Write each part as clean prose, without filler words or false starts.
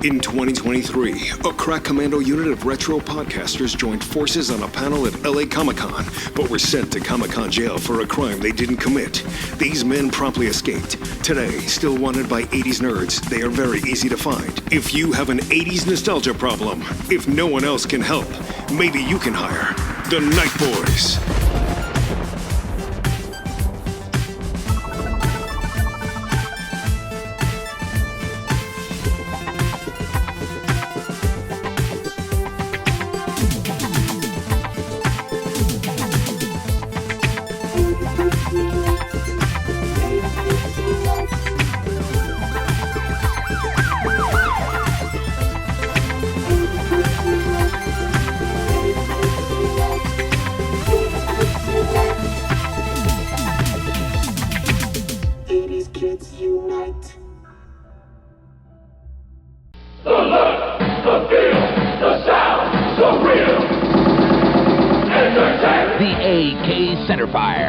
In 2023, a crack commando unit of retro podcasters joined forces on a panel at LA Comic-Con, but were sent to Comic-Con jail for a crime they didn't commit. These men promptly escaped. Today, still wanted by 80s nerds, they are very easy to find. If you have an 80s nostalgia problem, if no one else can help, maybe you can hire the Night Boys.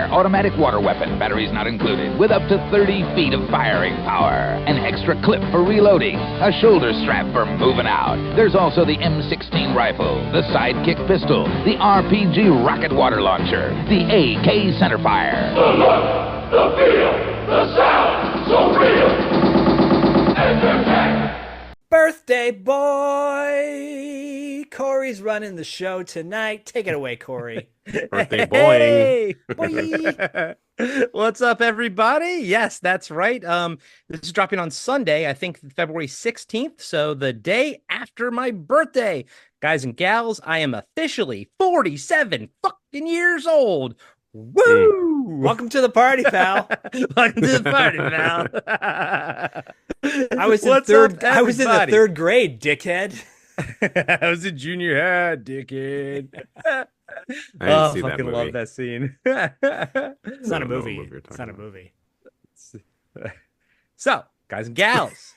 Automatic water weapon, batteries not included, with up to 30 feet of firing power. An extra clip for reloading, a shoulder strap for moving out. There's also the M16 rifle, the sidekick pistol, the RPG rocket water launcher, the AK centerfire. The look, the feel, the sound, so real. Entertech. Birthday boy! Corey's running the show tonight. Take it away, Corey. Birthday boy. Hey, boy. What's up, everybody? Yes, that's right. This is dropping on Sunday, I think February 16th, so the day after my birthday. Guys and gals, I am officially 47 fucking years old. Woo! Welcome to the party, pal. Welcome to the party, pal. I was in the third grade, dickhead. I was a junior high, dickhead. I see fucking that love that scene. It's not a movie. It's not a movie. So, guys and gals,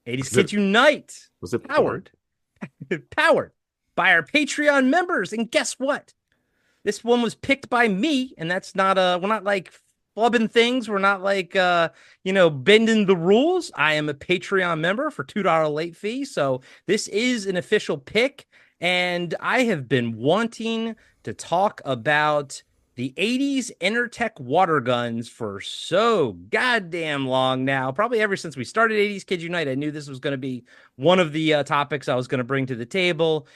80s Kids Unite. Was it powered by our Patreon members? And guess what? This one was picked by me, and that's not we're not like flubbing things. We're not like bending the rules. I am a Patreon member for $2 late fee, so this is an official pick. And I have been wanting to talk about the 80s Entertech water guns for so goddamn long now. Probably ever since we started 80s Kids Unite, I knew this was going to be one of the topics I was going to bring to the table.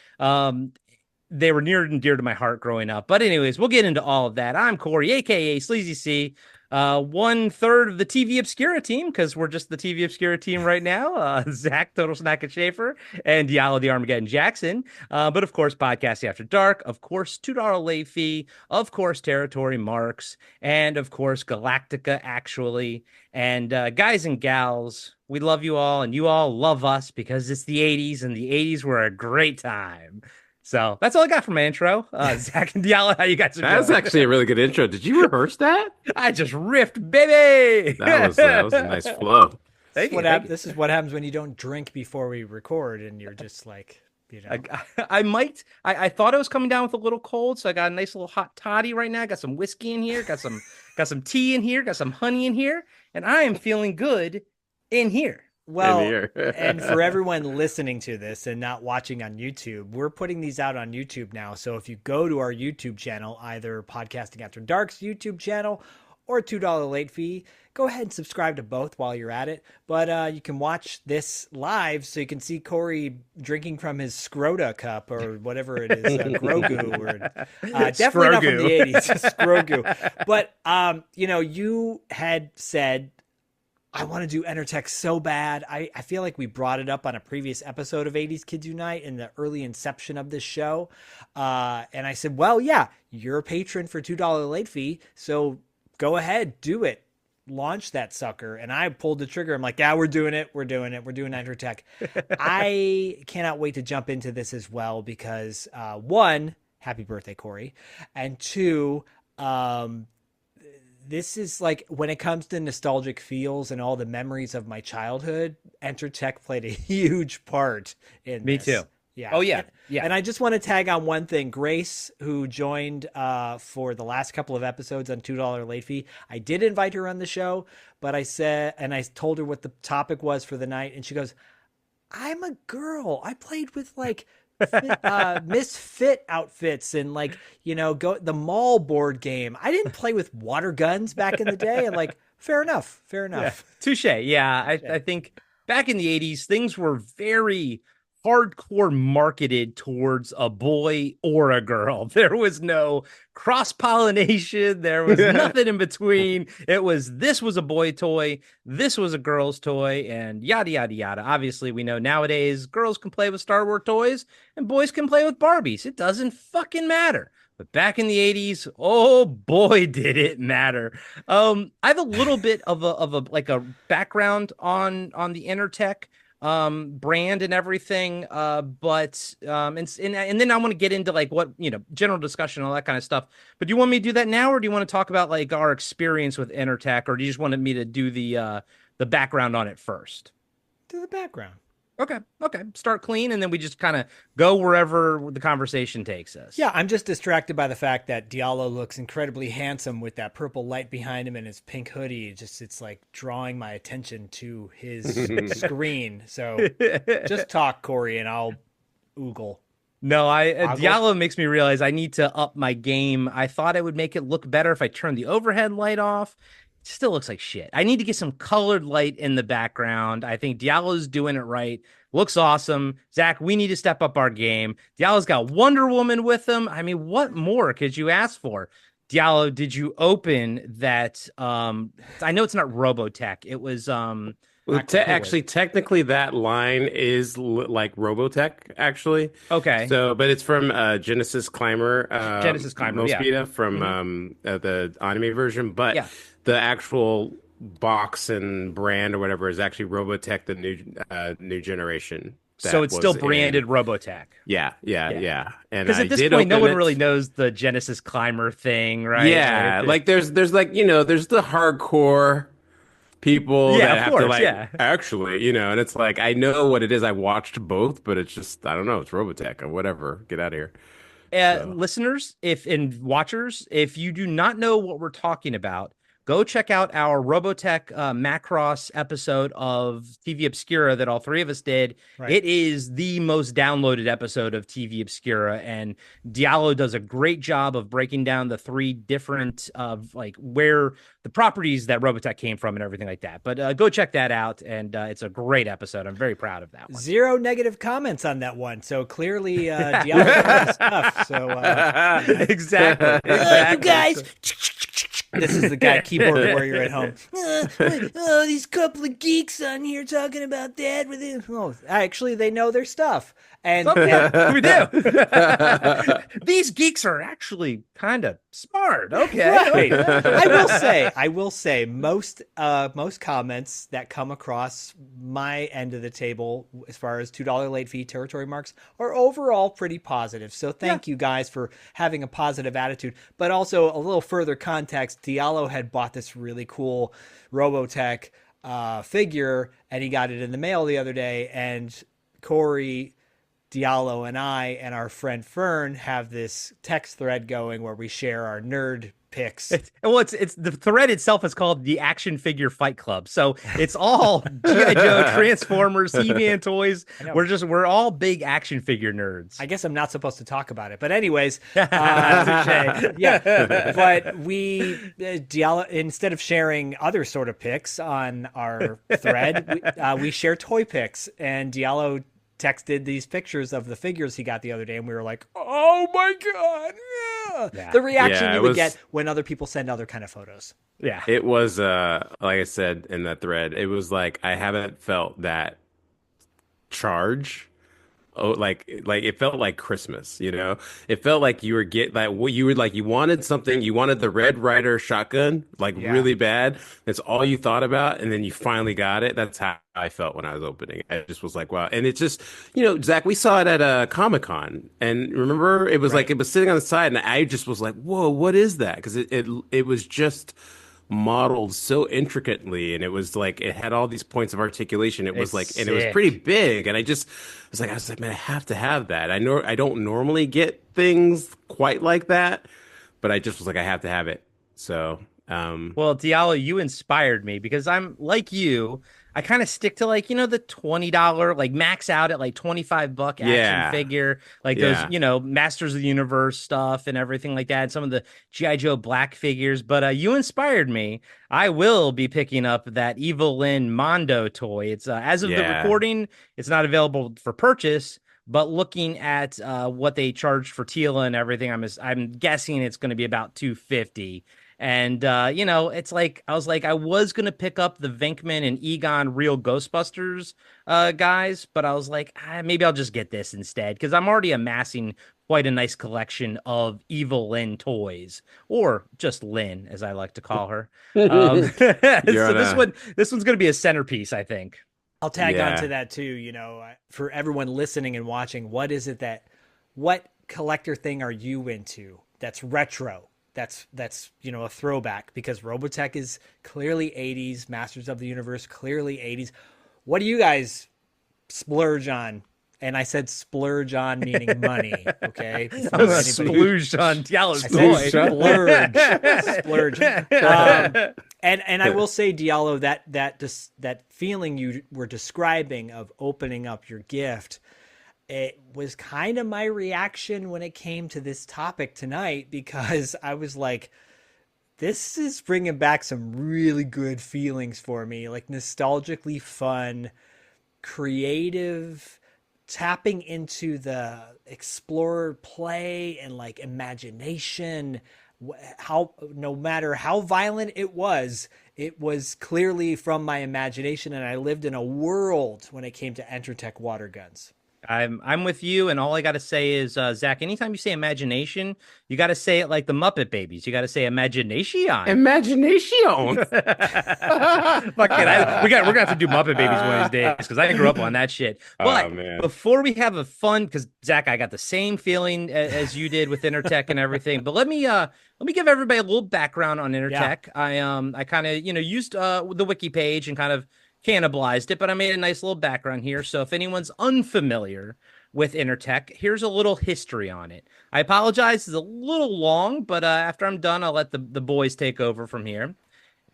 They were near and dear to my heart growing up. But anyways, we'll get into all of that. I'm Corey, a.k.a. Sleazy C. 1/3 of the TV Obscura team, because we're just the TV Obscura team right now. Zach, Total Snack and Schaefer, and Diallo, the Armageddon Jackson. But of course, Podcast After Dark. Of course, $2 late fee. Of course, Territory Marks. And of course, Galactica, actually. And guys and gals, we love you all, and you all love us because it's the 80s, and the 80s were a great time. So that's all I got for my intro. Zach and Diallo, how you guys are doing? That's actually a really good intro. Did you rehearse that? I just riffed, baby. That was a nice flow. This is what happens when you don't drink before we record, and you're just like, I thought I was coming down with a little cold, so I got a nice little hot toddy right now. Got some whiskey in here, got some tea in here, got some honey in here, and I am feeling good in here. Well, and for everyone listening to this and not watching on YouTube, we're putting these out on YouTube now. So if you go to our YouTube channel, either Podcasting After Dark's YouTube channel or $2 late fee, go ahead and subscribe to both while you're at it. But you can watch this live so you can see Corey drinking from his Scrota cup or whatever it is, Grogu. Or, definitely not from the 80s, Grogu. But, you had said, I want to do Entertech so bad. I feel like we brought it up on a previous episode of 80s Kids Unite in the early inception of this show. And I said, well, yeah, you're a patron for $2 late fee, so go ahead, do it. Launch that sucker. And I pulled the trigger. I'm like, yeah, we're doing it. We're doing Entertech. I cannot wait to jump into this as well because, one, happy birthday, Corey. And two, this is like, when it comes to nostalgic feels and all the memories of my childhood, Entertech played a huge part in Me this. too. Yeah. Oh, yeah. Yeah. And I just want to tag on one thing. Grace, who joined for the last couple of episodes on $2 late fee, I did invite her on the show, but I said, and I told her what the topic was for the night, and she goes, I'm a girl. I played with like misfit outfits and like, go the mall board game. I didn't play with water guns back in the day. And like, fair enough. Fair enough. Touche. Yeah, I think back in the 80s, things were very hardcore marketed towards a boy or a girl. There was no cross-pollination. There was nothing in between. This was a boy toy, this was a girl's toy, and yada, yada, yada. Obviously, we know nowadays girls can play with Star Wars toys and boys can play with Barbies. It doesn't fucking matter. But back in the 80s, oh boy, did it matter. I have a little bit of a background on the Entertech brand and everything. But and then I want to get into like what, general discussion, all that kind of stuff. But do you want me to do that now, or do you want to talk about like our experience with Entertech, or do you just want me to do the background on it first? Do the background. Okay. Start clean, and then we just kind of go wherever the conversation takes us. Yeah, I'm just distracted by the fact that Diallo looks incredibly handsome with that purple light behind him and his pink hoodie. It's like drawing my attention to his screen. So just talk, Corey, and I'll oogle. No, Diallo makes me realize I need to up my game. I thought I would make it look better if I turned the overhead light off. It still looks like shit. I need to get some colored light in the background. I think Diallo's doing it right. Looks awesome. Zach, we need to step up our game. Diallo's got Wonder Woman with him. I mean, what more could you ask for? Diallo, did you open that? I know it's not Robotech. It was Well, actually, technically, that line is like Robotech, actually. Okay. So, but it's from Genesis Climber. Genesis Climber, Mosquito from the anime version. But the actual box and brand or whatever is actually Robotech, the new generation. So it's still branded Robotech. Yeah. And because at this point, no one really knows the Genesis Climber thing, right? Yeah, like there's like there's the hardcore people that have to actually, and it's like, I know what it is. I watched both, but it's just, I don't know. It's Robotech or whatever. Get out of here. Listeners, and watchers, if you do not know what we're talking about, go check out our Robotech Macross episode of TV Obscura that all three of us did. Right. It is the most downloaded episode of TV Obscura, and Diallo does a great job of breaking down the three different like where the properties that Robotech came from and everything like that. But go check that out, and it's a great episode. I'm very proud of that one. 0 negative comments on that one, so clearly Diallo got his stuff. So exactly. You guys. This is the guy, keyboard warrior at home. These couple of geeks on here talking about that with him. Oh, actually, they know their stuff. And we do. These geeks are actually kind of smart. Okay. Right. I will say most comments that come across my end of the table as far as $2 late fee territory marks are overall pretty positive. So thank you guys for having a positive attitude. But also a little further context, Diallo had bought this really cool Robotech figure, and he got it in the mail the other day, and Corey, Diallo, and I and our friend Fern have this text thread going where we share our nerd pics. It's the thread itself is called the Action Figure Fight Club. So it's all G.I. Joe, Transformers, He-Man toys. We're all big action figure nerds. I guess I'm not supposed to talk about it, but anyways, But Diallo, instead of sharing other sort of pics on our thread, we share toy pics, and Diallo texted these pictures of the figures he got the other day, and we were like, oh my god. The reaction you would get when other people send other kind of photos. It was like I said in that thread, it was like, I haven't felt that charge. Oh, like it felt like Christmas, It felt like you wanted something, you wanted the Red Ryder shotgun, really bad. That's all you thought about, and then you finally got it. That's how I felt when I was opening. I just was like, wow. And it's just, Zach, we saw it at Comic-Con, and remember, it was like, it was sitting on the side, and I just was like, whoa, what is that? Because it was just modeled so intricately, and it was like, it had all these points of articulation. It was like, and it was pretty big, and I was like, man, I have to have that. I know I don't normally get things quite like that, but I just was like, I have to have it. So well, Diallo, you inspired me, because I'm like you. I kind of stick to like, the $20, like max out at like $25 action Yeah. figure, like those, Yeah. Masters of the Universe stuff and everything like that. And some of the G.I. Joe Black figures. But you inspired me. I will be picking up that Evil Lyn Mondo toy. It's as of the Yeah. recording, it's not available for purchase. But looking at what they charged for Tila and everything, I'm guessing it's going to be about 250. And it's like I was gonna pick up the Venkman and Egon Real Ghostbusters guys, but I was like, maybe I'll just get this instead because I'm already amassing quite a nice collection of Evil Lyn toys, or just Lyn, as I like to call her. So this one's gonna be a centerpiece, I think. I'll tag on Yeah. to that too. For everyone listening and watching, what collector thing are you into that's retro? That's a throwback, because Robotech is clearly 80s, Masters of the Universe clearly 80s. What do you guys splurge on? And I said splurge on meaning money, okay? Splooge on Diallo's I said toy. splurge. And I will say, Diallo, that feeling you were describing of opening up your gift, it was kind of my reaction when it came to this topic tonight, because I was like, this is bringing back some really good feelings for me, like nostalgically fun, creative, tapping into the explorer play and like imagination. How, no matter how violent it was clearly from my imagination, and I lived in a world when it came to Entertech water guns. I'm with you, and all I got to say is, Zach, anytime you say imagination, you got to say it like the Muppet Babies. You got to say imagination. Imagination. Fuck it, we're gonna have to do Muppet Babies one of these days because I grew up on that shit. But man. before we have a fun, because Zach, I got the same feeling as you did with Intertech and everything. But let me give everybody a little background on Intertech. Yeah. I kind of used the wiki page and kind of cannibalized it, but I made a nice little background here. So if anyone's unfamiliar with Intertech, here's a little history on it. I apologize, it's a little long, but after I'm done, I'll let the boys take over from here.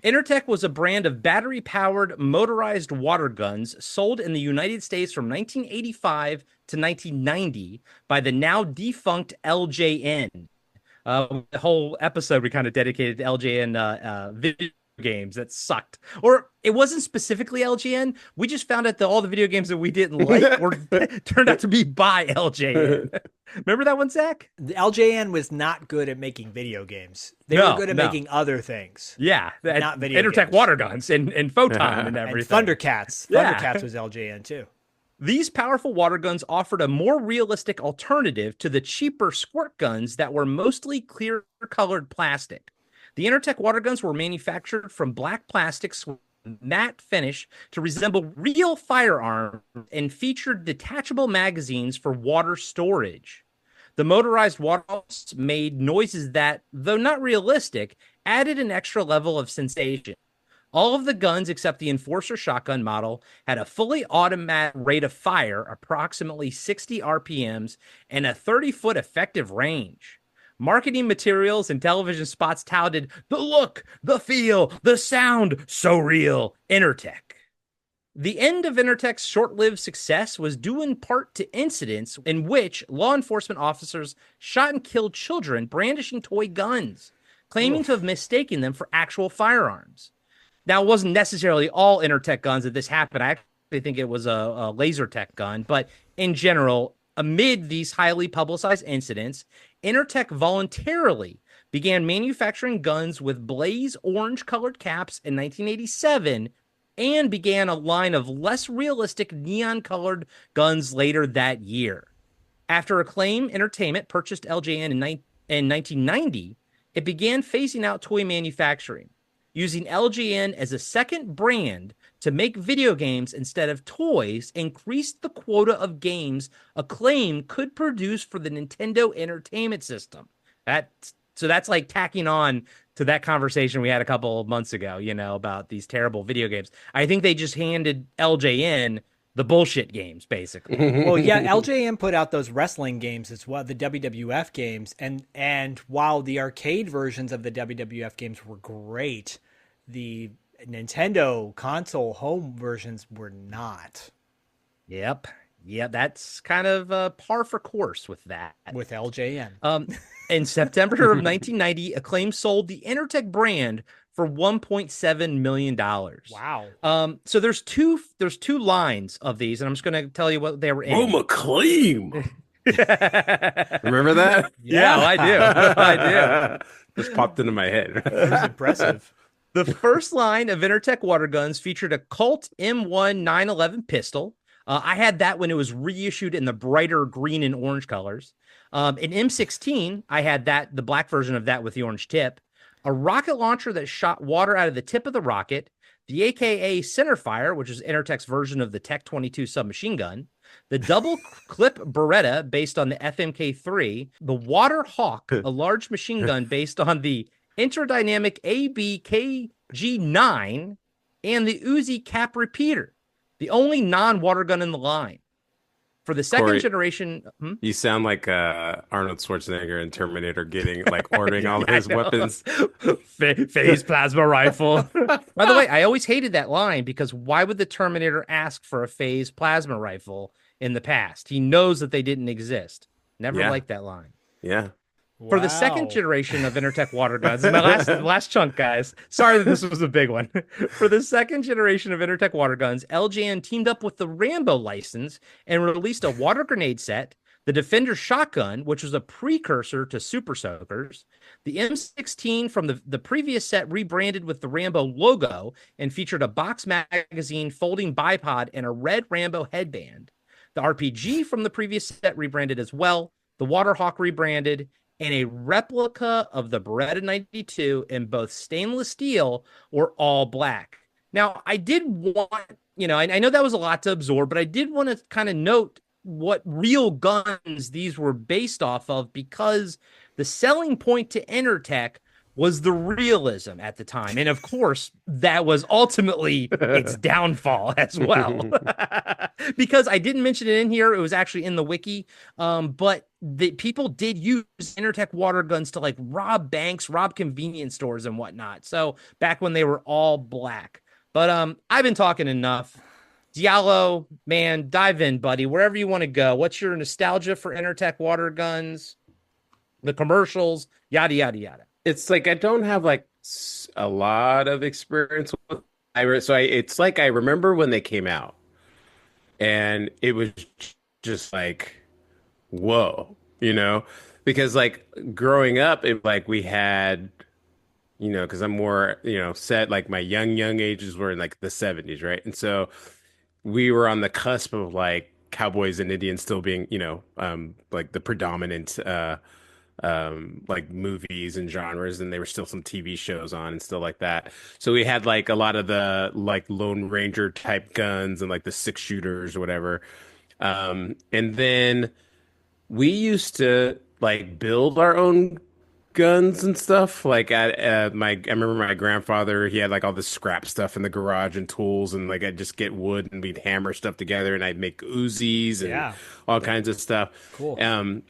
Intertech was a brand of battery-powered motorized water guns sold in the United States from 1985 to 1990 by the now defunct LJN. The whole episode we kind of dedicated to LJN video games that sucked, or it wasn't specifically LGN. We just found out that all the video games that we didn't like were turned out to be by LJN. Remember that one, Zach? The LJN was not good at making video games. They were good at making other things. Yeah, not video Intertech games. water guns and photon and everything. And Thundercats. Thundercats was LJN too. These powerful water guns offered a more realistic alternative to the cheaper squirt guns that were mostly clear-colored plastic. The Intertech water guns were manufactured from black plastics with matte finish to resemble real firearms and featured detachable magazines for water storage. The motorized water guns made noises that, though not realistic, added an extra level of sensation. All of the guns except the Enforcer shotgun model had a fully automatic rate of fire, approximately 60 RPMs, and a 30-foot effective range. Marketing materials and television spots touted the look, the feel, the sound, so real, Intertech. The end of Intertech's short-lived success was due in part to incidents in which law enforcement officers shot and killed children brandishing toy guns, claiming to have mistaken them for actual firearms. Now, it wasn't necessarily all Intertech guns that this happened. I actually think it was a LaserTech gun, but in general, amid these highly publicized incidents, Intertech voluntarily began manufacturing guns with blaze orange-colored caps in 1987 and began a line of less realistic neon-colored guns later that year. After Acclaim Entertainment purchased LJN in 1990, it began phasing out toy manufacturing, using LJN as a second brand to make video games instead of toys increased the quota of games Acclaim could produce for the Nintendo Entertainment System. So that's like tacking on to that conversation we had a couple of months ago, about these terrible video games. I think they just handed LJN the bullshit games, basically. Well, yeah, LJN put out those wrestling games as well, the WWF games, and while the arcade versions of the WWF games were great, the Nintendo console home versions were not. Yep. Yeah, that's kind of par for course with that. With LJN. In September of 1990, Acclaim sold the Entertech brand for $1.7 million. Wow. So there's two lines of these, and I'm just going to tell you what they were in. Oh, McClaim. Remember that? Yeah, I do. I do. Just popped into my head. That was impressive. The first line of Entertech water guns featured a Colt M1 911 pistol. I had that when it was reissued in the brighter green and orange colors. An M16, I had that, the black version of that with the orange tip. A rocket launcher that shot water out of the tip of the rocket. The AKA Centerfire, which is Entertech's version of the Tech 22 submachine gun. The double clip Beretta based on the FMK3. The Water Hawk, a large machine gun based on the Interdynamic ABKG9. And the Uzi Cap Repeater, the only non-water gun in the line. For the second Corey, generation... You sound like Arnold Schwarzenegger in Terminator ordering all his weapons. Phase plasma rifle. By the way, I always hated that line because why would the Terminator ask for a phase plasma rifle in the past? He knows that they didn't exist. Never liked that line. Yeah. For the second generation of Entertech water guns, my last chunk, guys. Sorry that this was a big one. For the second generation of Entertech water guns, LJN teamed up with the Rambo license and released a water grenade set, the Defender shotgun, which was a precursor to Super Soakers, the M16 from the previous set rebranded with the Rambo logo and featured a box magazine, folding bipod, and a red Rambo headband. The RPG from the previous set rebranded as well, the Waterhawk rebranded, and a replica of the Beretta 92 in both stainless steel or all black. Now, I did want, I know that was a lot to absorb, but I did want to kind of note what real guns these were based off of, because the selling point to Entertech was the realism at the time. And of course, that was ultimately its downfall as well. Because I didn't mention it in here. It was actually in the wiki. But the people did use Entertech water guns to like rob banks, rob convenience stores and whatnot. So back when they were all black. But I've been talking enough. Diallo, man, dive in, buddy. Wherever you want to go. What's your nostalgia for Entertech water guns? The commercials, yada, yada, yada. It's like I don't have like a lot of experience with it's like I remember when they came out, and it was just like, whoa, because like growing up, it like we had, because I'm more set, like my young ages were in like the 70s, right? And so we were on the cusp of like cowboys and Indians still being like the predominant like movies and genres, and there were still some TV shows on and stuff like that. So we had like a lot of the like Lone Ranger type guns and like the 6-shooters or whatever. And then we used to like build our own guns and stuff. Like I remember my grandfather, he had like all this scrap stuff in the garage and tools, and like I'd just get wood and we'd hammer stuff together, and I'd make Uzis and all kinds of stuff. Cool.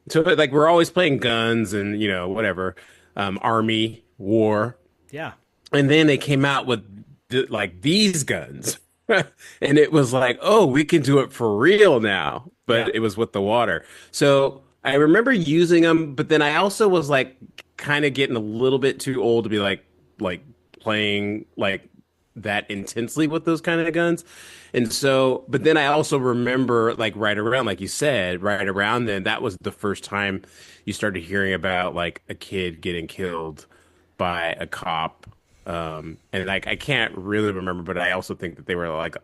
So like we're always playing guns and whatever, army, war. Yeah. And then they came out with like these guns. And it was like, oh, we can do it for real now. But it was with the water. So I remember using them, but then I also was like kind of getting a little bit too old to be like playing like that intensely with those kind of guns. And so, but then I also remember like right around, like you said, right around then, that was the first time you started hearing about like a kid getting killed by a cop. And like, I can't really remember, but I also think that they were like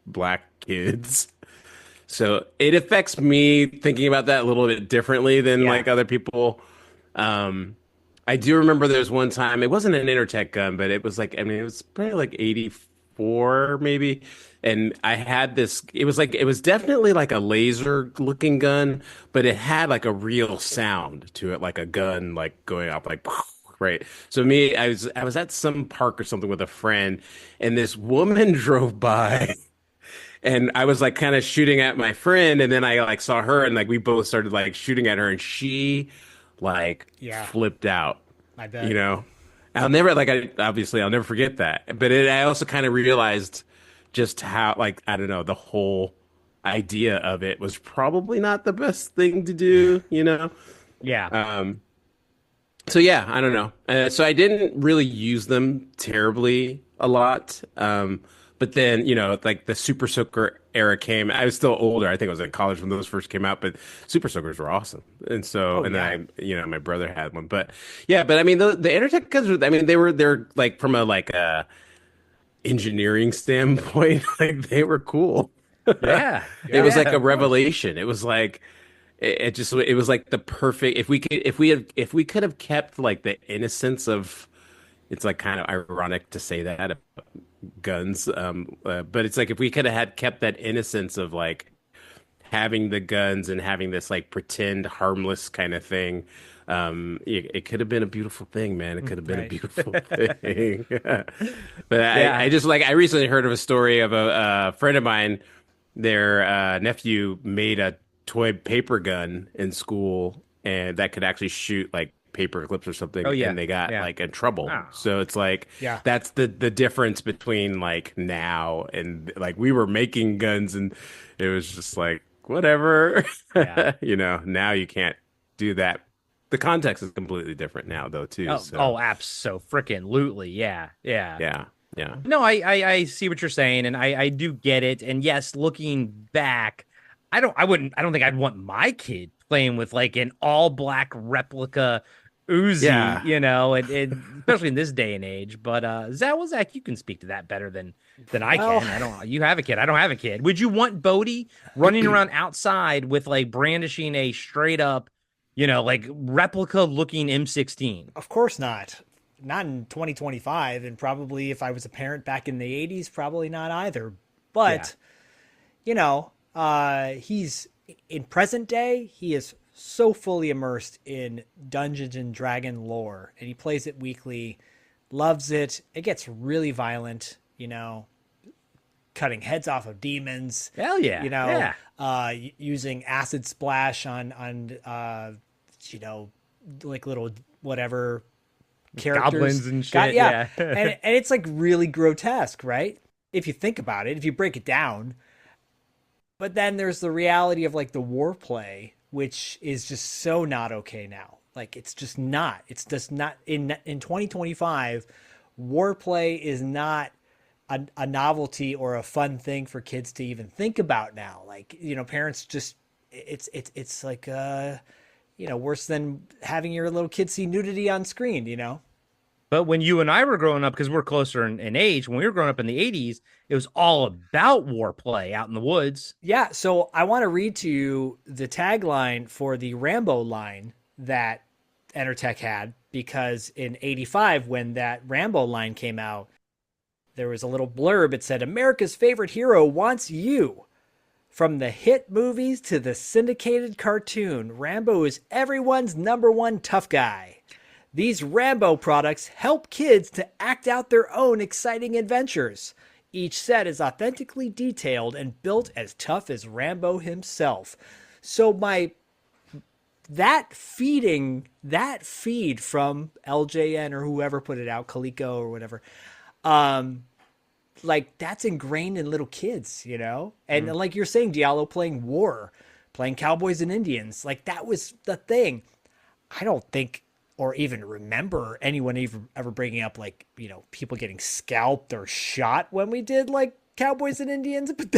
black kids. So it affects me thinking about that a little bit differently than like other people. I do remember there's one time, it wasn't an Intertech gun, but it was like, it was probably like 84 maybe. And I had this, it was definitely like a laser looking gun, but it had like a real sound to it, like a gun, like going off like, right. So I was at some park or something with a friend, and this woman drove by. And I was like kind of shooting at my friend, and then I like saw her, and like we both started like shooting at her, and she like flipped out. I bet. And I'll never I'll never forget that. But I also kind of realized just how, like, I don't know, the whole idea of it was probably not the best thing to do, you know? Yeah. So yeah, I don't know. So I didn't really use them terribly a lot. But then, like the Super Soaker era came. I was still older. I think I was in college when those first came out, but Super Soakers were awesome. And so, then my brother had one. But yeah, but I mean, the Entertech guns were, I mean, they're like from a engineering standpoint, like they were cool. Yeah. It was like a revelation. It was like, it was like the perfect, if we could have kept like the innocence of, it's like kind of ironic to say that about guns, but it's like if we could have had kept that innocence of like having the guns and having this like pretend harmless kind of thing, it could have been a beautiful thing, man. It could have been a beautiful thing. But I just like, I recently heard of a story of a friend of mine. Their nephew made a toy paper gun in school, and that could actually shoot like paper clips or something. And they got like in trouble. Oh. So it's like, that's the difference between like now and like we were making guns and it was just like whatever. Now you can't do that. The context is completely different now though too. Abso-freaking-lutely. Yeah. No, I see what you're saying, and I do get it. And yes, looking back, I don't think I'd want my kid playing with like an all black replica Uzi, and especially in this day and age. But Zach, you can speak to that better than I can. You have a kid. I don't have a kid. Would you want Bodie running around outside with like brandishing a straight up, like replica looking M16? Of course not. Not in 2025, and probably if I was a parent back in the 80s, probably not either. But, he's in present day, he is so fully immersed in Dungeons and Dragon lore, and he plays it weekly, loves it. It gets really violent, cutting heads off of demons. Hell yeah. Using acid splash on like little whatever characters, goblins and shit. and it's like really grotesque, right? If you think about it, if you break it down. But then there's the reality of like the war play, which is just so not okay now. Like it's just not in 2025. War play is not a novelty or a fun thing for kids to even think about now. Like, parents just, it's like, worse than having your little kid see nudity on screen, But when you and I were growing up, because we're closer in age, when we were growing up in the 80s, it was all about war play out in the woods. Yeah, so I want to read to you the tagline for the Rambo line that Entertech had, because in 85, when that Rambo line came out, there was a little blurb. It said, "America's favorite hero wants you." From the hit movies to the syndicated cartoon, Rambo is everyone's number one tough guy. These Rambo products help kids to act out their own exciting adventures. Each set is authentically detailed and built as tough as Rambo himself. So that feed from LJN or whoever put it out, Coleco or whatever, like that's ingrained in little kids, And like you're saying, Diallo playing war, playing cowboys and Indians, like that was the thing. I don't think or even remember anyone ever bringing up like, people getting scalped or shot when we did like cowboys and Indians, but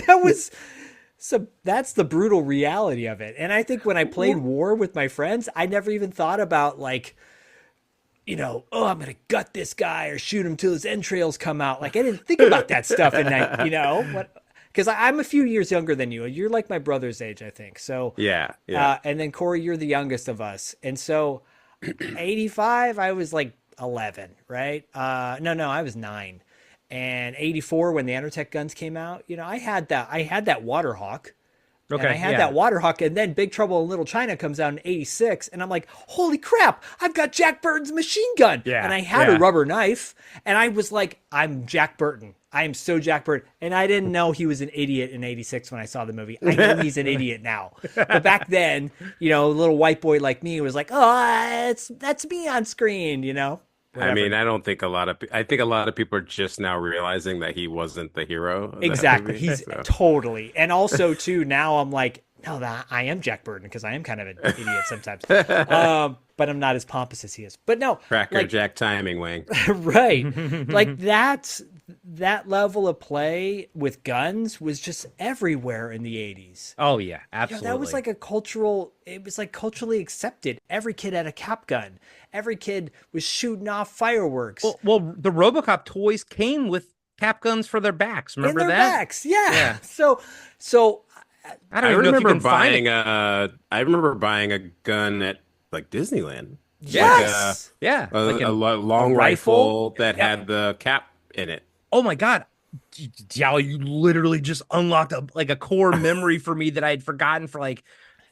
that's the brutal reality of it. And I think when I played war with my friends, I never even thought about like, I'm going to gut this guy or shoot him till his entrails come out. Like I didn't think about that stuff in that, because I'm a few years younger than you. You're like my brother's age, I think. So yeah. And then Corey, you're the youngest of us. And so 85, I was like 11, right? No, I was 9. And 84, when the Entertech guns came out, I had that Waterhawk. Okay, and I had that Waterhawk, and then Big Trouble in Little China comes out in 86, and I'm like, holy crap, I've got Jack Burton's machine gun. Yeah, and I had a rubber knife, and I was like, I'm Jack Burton. I am so Jack Burton. And I didn't know he was an idiot in 86 when I saw the movie. I know he's an idiot now. But back then, a little white boy like me was like, oh, that's me on screen, I mean, I don't think I think a lot of people are just now realizing that he wasn't the hero of that Exactly. movie, He's so. totally. And also too, now I'm like, no, that I am Jack Burton because I am kind of an idiot sometimes. But I'm not as pompous as he is. But no, Cracker like, Jack timing, Wang. right. Like that level of play with guns was just everywhere in the 80s. Oh yeah, You know, absolutely. that was like it was like culturally accepted. Every kid had a cap gun. Every kid was shooting off fireworks. Well, the RoboCop toys came with cap guns for their backs. in Remember their that? backs. Yeah. Yeah. So I don't even know if you remember can find buying it. I remember buying a gun at like Disneyland. yes. Yeah, A like long a rifle? rifle that had the cap in it. oh my God, Diallo, you literally just unlocked a core memory for me that I had forgotten for like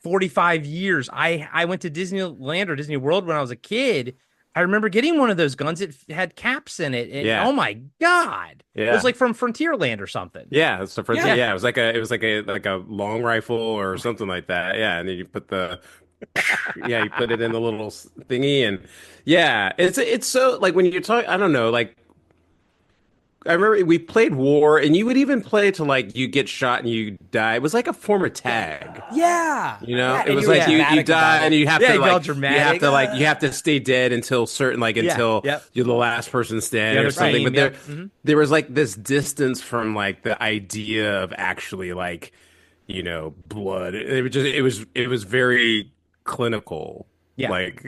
45 years. I went to Disneyland or Disney World when I was a kid. I remember getting one of those guns. It had caps in it. And, Yeah. oh my God. It Yeah. was like from Frontierland or something. Yeah, it's the first. Yeah. Yeah, it was like a long rifle or something like that. Yeah, and then you put you put it in the little thingy, and yeah, it's so like when you're talking. I don't know, like I remember we played war, and you would even play to like you get shot and you die. It was like a form of tag. Yeah. You know, Yeah, it and was were like you dramatic die about and it. you have Yeah, to you got all like dramatic. you have to stay dead until certain until yep. you're the last person standing The or other something. team, But yep. Mhm. there was like this distance from like the idea of actually like blood. It was very clinical. Yeah. Like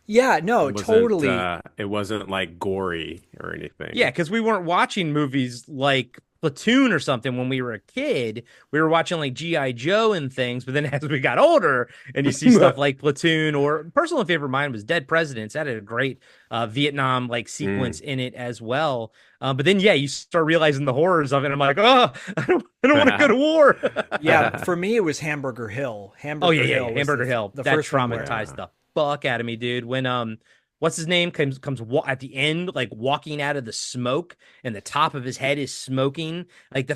Yeah, no, it wasn't, totally. it wasn't like gory or anything. Yeah, because we weren't watching movies like Platoon or something when we were a kid. We were watching like G.I. Joe and things, but then as we got older and you see stuff like Platoon, or personal favorite of mine was Dead Presidents. That had a great Vietnam like sequence in it as well. But then you start realizing the horrors of it. I'm like, oh, I don't want to go to war. Yeah, for me it was Hamburger Hill. Hamburger Oh yeah, Hill was Hamburger Hill. The That first one where- traumatized the fuck out of me, dude. When what's his name comes at the end, like walking out of the smoke, and the top of his head is smoking. Like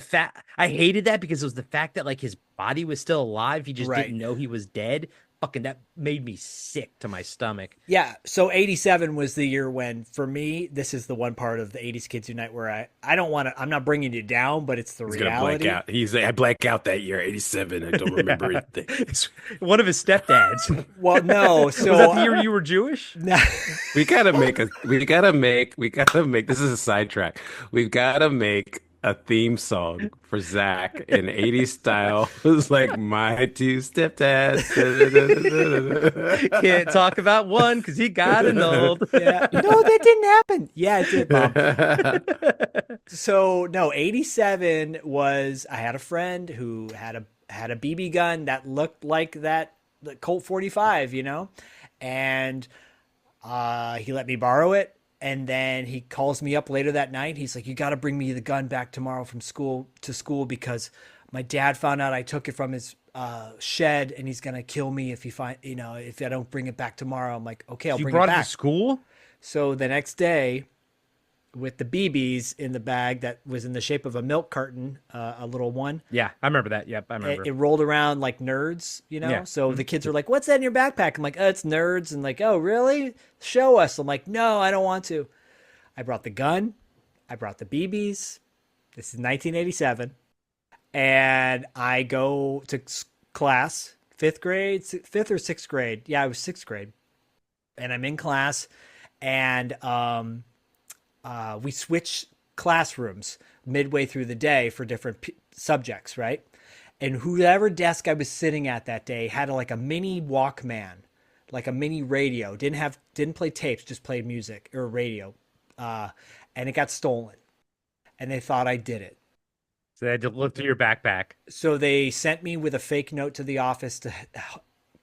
I hated that because it was the fact that like his body was still alive. He just Right. didn't know he was dead. Fucking that made me sick to my stomach. Yeah, so 87 was the year when, for me, this is the one part of the 80s Kids Unite where I don't want to, I'm not bringing you down, but it's the He's reality. gonna blank out. I blank out that year, 87. I don't remember anything. It's one of his stepdads. Well, no, so Was that the year you were Jewish? We gotta make this is a sidetrack. We've gotta make a theme song for Zach in 80s style. It was like my two stepdads. Can't talk about one because he got annulled. Yeah. No, that didn't happen. Yeah, it did, Bob. So no, 87 was, I had a friend who had a BB gun that looked like the Colt 45, and he let me borrow it. And then he calls me up later that night. He's like, you got to bring me the gun back tomorrow from school because my dad found out I took it from his shed, and he's going to kill me if I don't bring it back tomorrow. I'm like, okay, I'll You bring brought it it back. to school? So the next day, with the BBs in the bag that was in the shape of a milk carton, a little one, Yeah, I remember that. Yep, I remember. it rolled around like nerds, Yeah. So the kids are like, what's that in your backpack? I'm like, oh, it's nerds. And like, oh, really? Show us. I'm like, no, I don't want to. I brought the gun. I brought the BBs. This is 1987. And I go to class, fifth or sixth grade. Yeah, I was sixth grade. And I'm in class, and we switch classrooms midway through the day for different subjects, right? And whoever desk I was sitting at that day had like a mini Walkman, like a mini radio. Didn't play tapes, just played music or radio. And it got stolen. And they thought I did it. So they had to look through your backpack. So they sent me with a fake note to the office to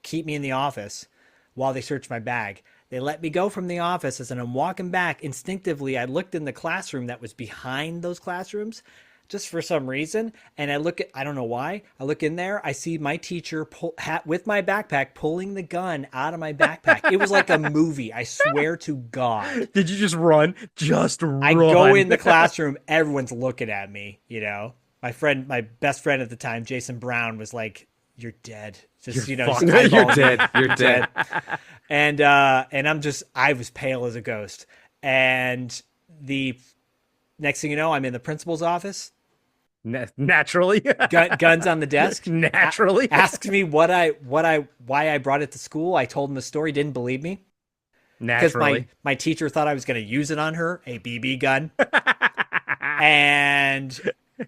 keep me in the office while they searched my bag. They let me go from the office. As I'm walking back, instinctively, I looked in the classroom that was behind those classrooms just for some reason. And I don't know why. I look in there. I see my teacher with my backpack pulling the gun out of my backpack. It was like a movie. I swear to God. Did you just run? Just run. I go in the classroom. Everyone's looking at me, My best friend at the time, Jason Brown, was like, "You're dead." Just fucked. just You're eyeballing me. dead. You're dead. And I was pale as a ghost. And the next thing you know, I'm in the principal's office. Naturally. Guns on the desk. Naturally. Asked me why I brought it to school. I told him the story. Didn't believe me. Naturally. Because my teacher thought I was going to use it on her, a BB gun. And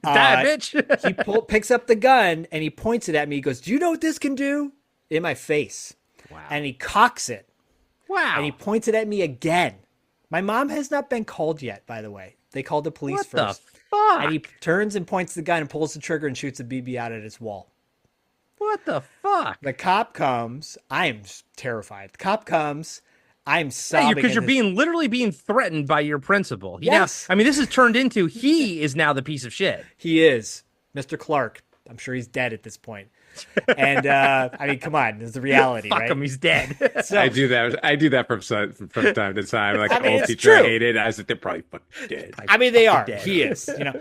Die, bitch. he picks up the gun and he points it at me. He goes, "Do you know what this can do?" In my face. Wow. And he cocks it. Wow. And he points it at me again. My mom has not been called yet, by the way. They called the police What first. the fuck? And he turns and points the gun and pulls the trigger and shoots a BB out at his wall. What the fuck? The cop comes. I am terrified. The cop comes. I'm sobbing. Because you're literally being threatened by your principal. Yes. Now, I mean, this has turned into he is now the piece of shit. He is. Mr. Clark. I'm sure he's dead at this point. And I mean, come on, this is the reality, Fuck right? him, he's dead. So, I do that from time to time. Like I mean, old it's teacher I true. hated. I was like, they're probably fucking dead. I mean, they are. dead. He is. You know.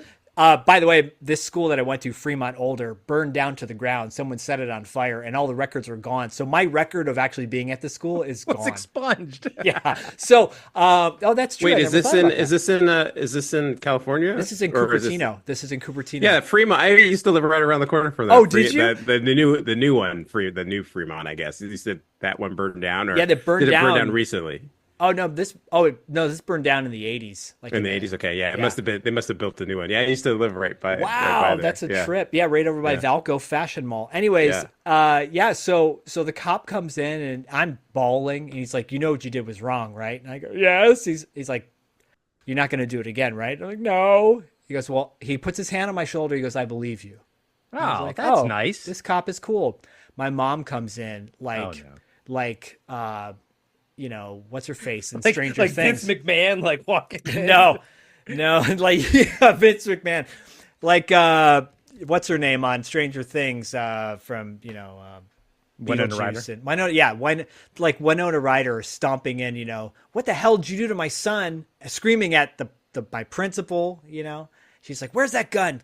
By the way, this school that I went to, Fremont Older, burned down to the ground. Someone set it on fire, and all the records are gone. So my record of actually being at the school is Was gone. expunged. Yeah. So, that's true. Wait, I is never this thought in about that. is this in California? This is in Or is this- Cupertino. This is in Cupertino. Yeah, Fremont. I used to live right around the corner from that. Oh, did you? The new one, the new Fremont, I guess. You said that one burned down, or Yeah, that burned did it burn down. down recently? Oh no, this burned down in the 80s. Like In the 80s, okay, yeah, it Yeah. must have been. They must have built a new one. Yeah, I used to live right by. Wow, right by there. that's a Yeah. trip. Yeah, right over by Yeah. Valco Fashion Mall. Anyways, so the cop comes in and I'm bawling and he's like, "You know what you did was wrong, right?" And I go, "Yes." He's like, "You're not going to do it again, right?" I'm like, "No." He goes, "Well," he puts his hand on my shoulder. He goes, "I believe you." And I was Oh, like, that's "Oh, nice. This cop is cool." My mom comes in no. like you know, what's her face in Like Stranger Things. Vince McMahon, like walking in. No, like Vince McMahon, like what's her name on Stranger Things from Winona Ryder. Beetlejuice and Winona Ryder stomping in. You know, what the hell did you do to my son? Screaming at my principal. You know, she's like, "Where's that gun?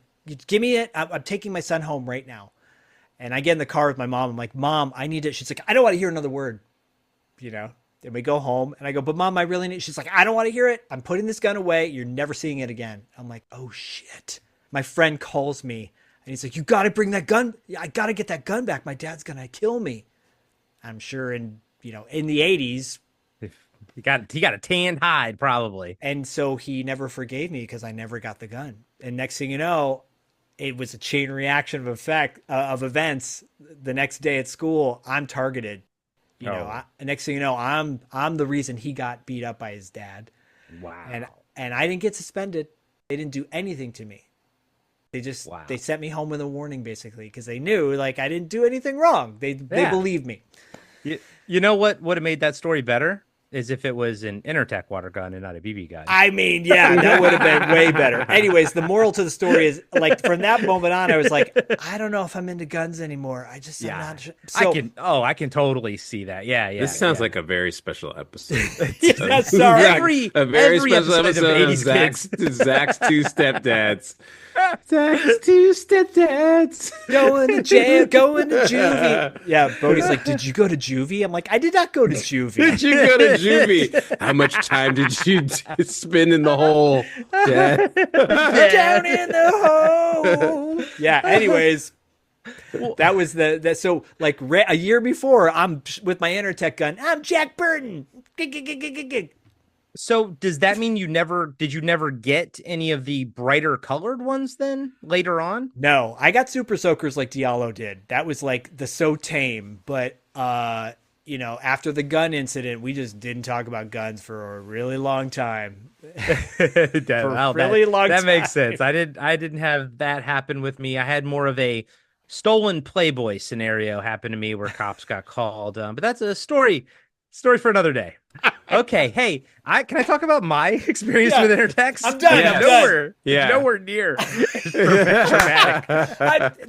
Give me it. I'm taking my son home right now." And I get in the car with my mom. I'm like, "Mom, I need it." She's like, "I don't want to hear another word." You know. And we go home and I go, "But Mom, I really need." She's like, "I don't want to hear it. I'm putting this gun away. You're never seeing it again." I'm like, "Oh shit." My friend calls me and he's like, "You got to bring that gun. I got to get that gun back. My dad's going to kill me." I'm sure in the 80s. He got a tanned hide, probably. And so he never forgave me because I never got the gun. And next thing you know, it was a chain reaction of events. The next day at school, I'm targeted. Next thing you know, I'm the reason he got beat up by his dad. Wow. And I didn't get suspended. They didn't do anything to me. They just they sent me home with a warning, basically, because they knew like I didn't do anything wrong. They believed me. You know what would have made that story better is if it was an Entertech water gun and not a BB gun. I mean, yeah, that would have been way better. Anyways, the moral to the story is like from that moment on, I was like, I don't know if I'm into guns anymore. I'm not sure. So, I can totally see that. Yeah. This sounds like a very special episode. yeah, sorry. A very every special episode of episode of 80s Kids. Zach's two stepdads. Zach's two stepdads. Going to jail, going to juvie. Yeah, Bodie's like, "Did you go to juvie?" I'm like, "I did not go to juvie." Did you go to juvie? How much time did you spend in the hole, Dad? Down in the hole. Yeah. Anyways, that was so like a year before, I'm with my Entertech gun. I'm Jack Burton. So does that mean you never get any of the brighter colored ones then later on? No, I got super soakers like Diallo did. That was like the so tame, but after the gun incident, we just didn't talk about guns for a really long time. That makes sense. I didn't have that happen with me. I had more of a stolen Playboy scenario happen to me where cops got called. But that's a story for another day. Okay, hey, can I talk about my experience with Intertext? I'm done. Yes. I'm done. Yeah. Nowhere near dramatic.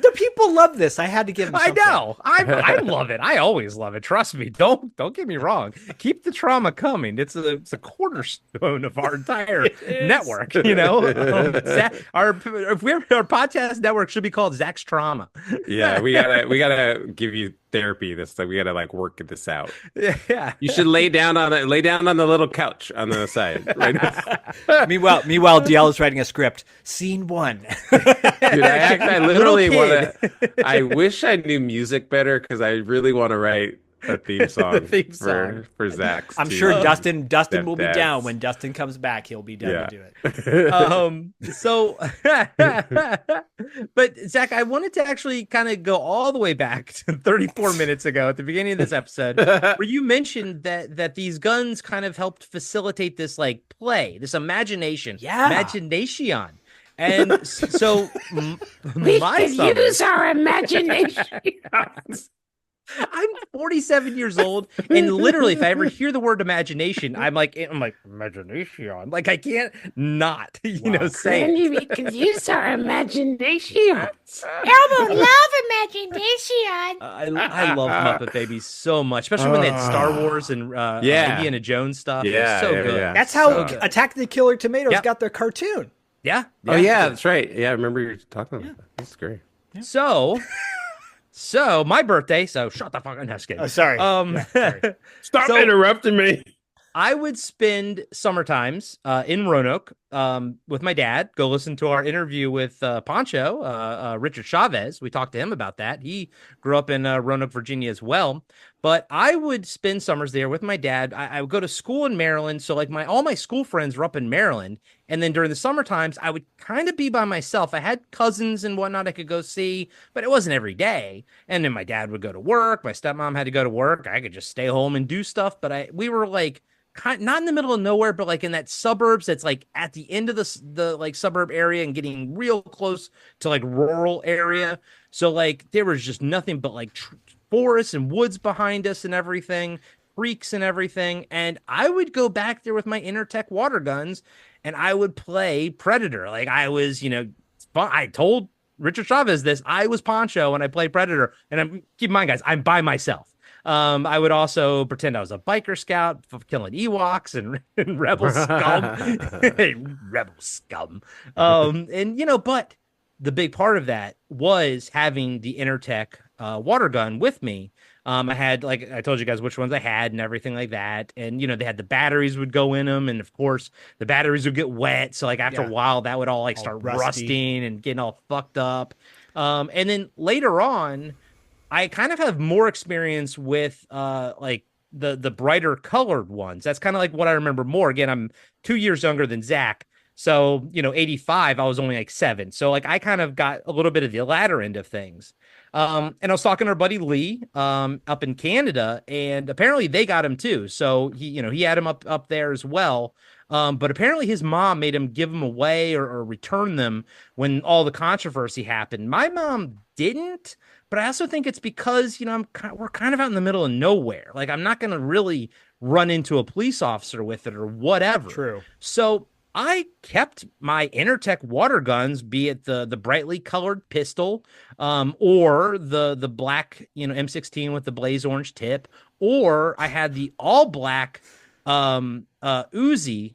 The people love this. I had to give them I something. know. I love it. I always love it. Trust me. Don't get me wrong. Keep the trauma coming. It's a cornerstone of our entire network. Our podcast network should be called Zach's Trauma. Yeah, we gotta give you therapy. We gotta like work this out. Yeah. You should lay down on lay down on the little couch on the side. Right. Meanwhile, Diallo's writing a script. Scene 1. Dude, I literally Little want to. I wish I knew music better because I really want to write a theme song, for Zach's. I'm team. sure Dustin will be Stepdads. down when Dustin comes back. He'll be down to do it. So, but Zach, I wanted to actually kind of go all the way back to 34 minutes ago at the beginning of this episode, where you mentioned that these guns kind of helped facilitate this like play, this imagination, imagination. And so, my summer, use our imagination. I'm 47 years old, and literally, if I ever hear the word imagination, I'm like imagination. Like I can't not, say it. We can use our imagination. Elmo love imagination. I love Muppet Babies so much, especially when they had Star Wars and Indiana Jones stuff. Yeah, so good. yeah. That's how Attack of the Killer Tomatoes got their cartoon. Yeah. Oh yeah, that's right. Yeah, I remember you talking about that. That's great. So my birthday. So shut the fuck up. No, Oh, sorry. sorry. Stop interrupting me. I would spend summer times in Roanoke with my dad. Go listen to our interview with Pancho, Richard Chavez. We talked to him about that. He grew up in Roanoke, Virginia as well. But I would spend summers there with my dad. I would go to school in Maryland. So like all my school friends were up in Maryland. And then during the summer times, I would kind of be by myself. I had cousins and whatnot I could go see, but it wasn't every day. And then my dad would go to work. My stepmom had to go to work. I could just stay home and do stuff. But we were like, not in the middle of nowhere, but like in that suburbs that's like at the end of the like suburb area and getting real close to like rural area. So like there was just nothing but like forests and woods behind us and everything, creeks and everything. And I would go back there with my Entertech water guns and I would play Predator. Like I was, I told Richard Chavez this, I was Pancho when I played Predator. And keep in mind, guys, I'm by myself. I would also pretend I was a biker scout killing Ewoks and rebel scum. Rebel scum. But the big part of that was having the Entertech water gun with me. I had, like I told you guys which ones I had and everything like that. And, they had the batteries would go in them. And of course the batteries would get wet. So like after a while that would all start rusting and getting all fucked up. And then later on, I kind of have more experience with like the brighter colored ones. That's kind of like what I remember more. Again, I'm 2 years younger than Zach. So, 85, I was only like 7. So like I kind of got a little bit of the latter end of things. And I was talking to our buddy Lee up in Canada, and apparently they got him too. So he had him up there as well. But apparently his mom made him give them away or return them when all the controversy happened. My mom didn't, but I also think it's because, we're kind of out in the middle of nowhere. Like I'm not going to really run into a police officer with it or whatever. True. So I kept my Entertech water guns, be it the brightly colored pistol, or the black, M16 with the blaze orange tip, or I had the all black Uzi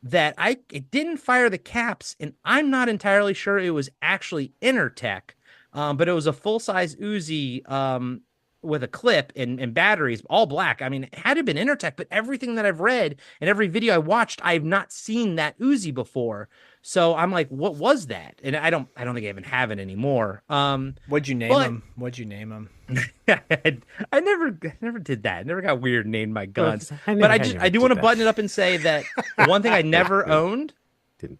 that it didn't fire the caps, and I'm not entirely sure it was actually Entertech, but it was a full size Uzi with a clip and batteries, all black. I mean, it had to have been Entertech, but everything that I've read and every video I watched, I've not seen that Uzi before. So I'm like, what was that? And I don't think I even have it anymore. What'd you name him? I never did that. I never got weird and named my guns. But I do want to button it up and say that one thing I never owned,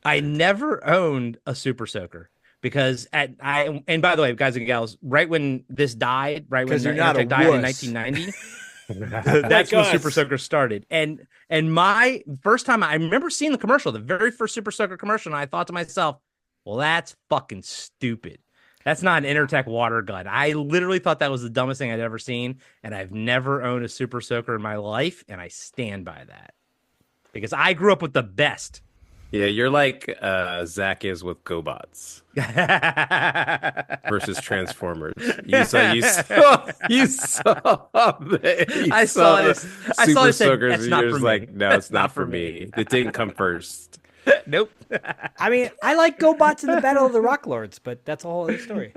I never owned a Super Soaker. Because and by the way, guys and gals, right when this died, right when Entertech died in 1990, that's when Super Soaker started. And my first time, I remember seeing the commercial, the very first Super Soaker commercial, and I thought to myself, well, that's fucking stupid. That's not an Entertech water gun. I literally thought that was the dumbest thing I'd ever seen, and I've never owned a Super Soaker in my life, and I stand by that. Because I grew up with the best. Yeah, you're like Zach is with GoBots versus Transformers. I saw it. Super Soakers, and you're just like, no, it's not for me. It didn't come first. Nope. I mean, I like GoBots in the Battle of the Rock Lords, but that's a whole other story.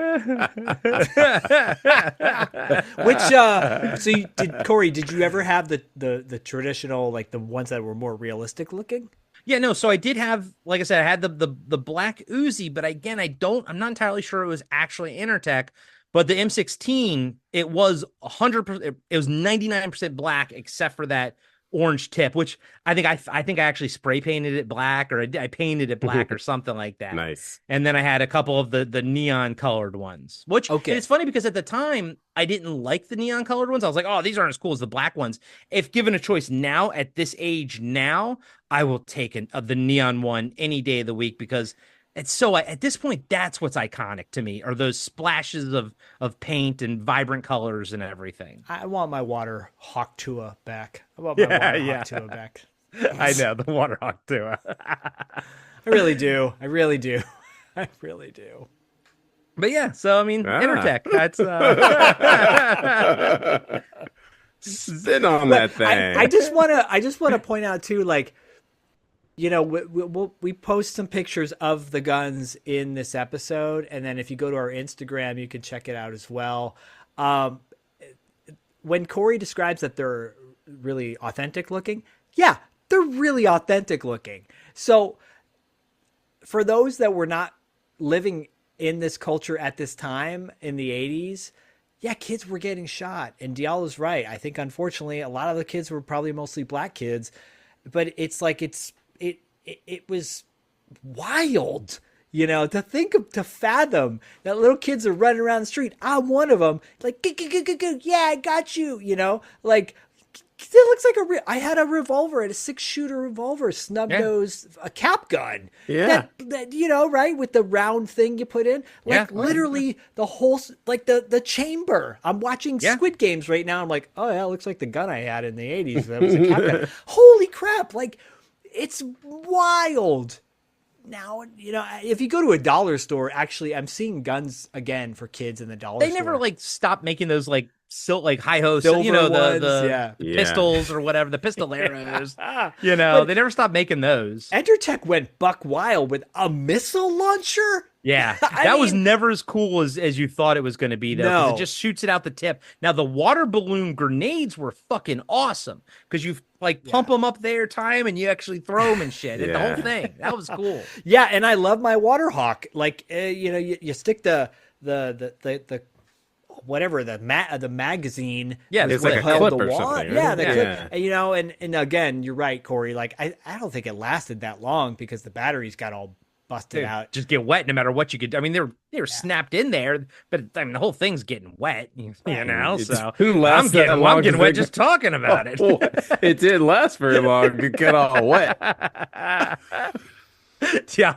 Corey, did you ever have the traditional, like the ones that were more realistic looking? Yeah, no. So I did have, like I said, I had the black Uzi, but again, I'm not entirely sure it was actually Entertech. But the M16, it was 100%. It was 99% black, except for that orange tip, which I think I actually spray painted it black, or I painted it black or something like that. Nice. And then I had a couple of the neon colored ones, which it's funny because at the time I didn't like the neon colored ones. I was like, oh, these aren't as cool as the black ones. If given a choice now at this age now, I will take the neon one any day of the week, because it's so, at this point, that's what's iconic to me, are those splashes of paint and vibrant colors and everything. I want my Water Hawk Tua back. I want my Water Hawk Tua back. I know, the Water Hawk Tua. I really do. I really do. I really do. But yeah, so I mean, Entertech. That's sit on that thing. I just want to point out too, like, you know, we post some pictures of the guns in this episode, and then if you go to our Instagram, you can check it out as well. When Corey describes that they're really authentic looking, yeah, they're really authentic looking. So for those that were not living in this culture at this time in the 80s, yeah, kids were getting shot. And Diallo's right. I think, unfortunately, a lot of the kids were probably mostly black kids. But it's like it was wild, you know, to fathom that little kids are running around the street. I'm one of them. Like, yeah, I got you, you know, like, it looks like I had a revolver, a 6-shooter revolver, snub nose, a cap gun. Yeah. That, you know, right, with the round thing you put in, like literally the whole, like the chamber. I'm watching Squid Games right now. I'm like, oh yeah, it looks like the gun I had in the 80s. That was a cap gun. Holy crap! Like, it's wild. Now, you know, if you go to a dollar store, actually, I'm seeing guns again for kids in the dollar store. They never like stopped making those like hi-ho, silver you know, ones, the pistols or whatever, the pistoleros. You know, they never stopped making those. Entertech went buck wild with a missile launcher. Yeah, that was never as cool as you thought it was going to be, though. No. It just shoots it out the tip. Now, the water balloon grenades were fucking awesome, because you pump them up there, time, and you actually throw them and shit. The whole thing. That was cool. Yeah, and I love my Water Hawk. Like, you know, you stick the whatever, the magazine. Yeah, it's like a clip or something. Right? Yeah, clip. And, you know, and again, you're right, Corey. Like, I don't think it lasted that long, because the batteries got all busted out. Just get wet no matter what you could. I mean, they were snapped in there, but I mean, the whole thing's getting wet. You know, so I'm getting wet just talking about it. It didn't last very long to get all wet. Yeah,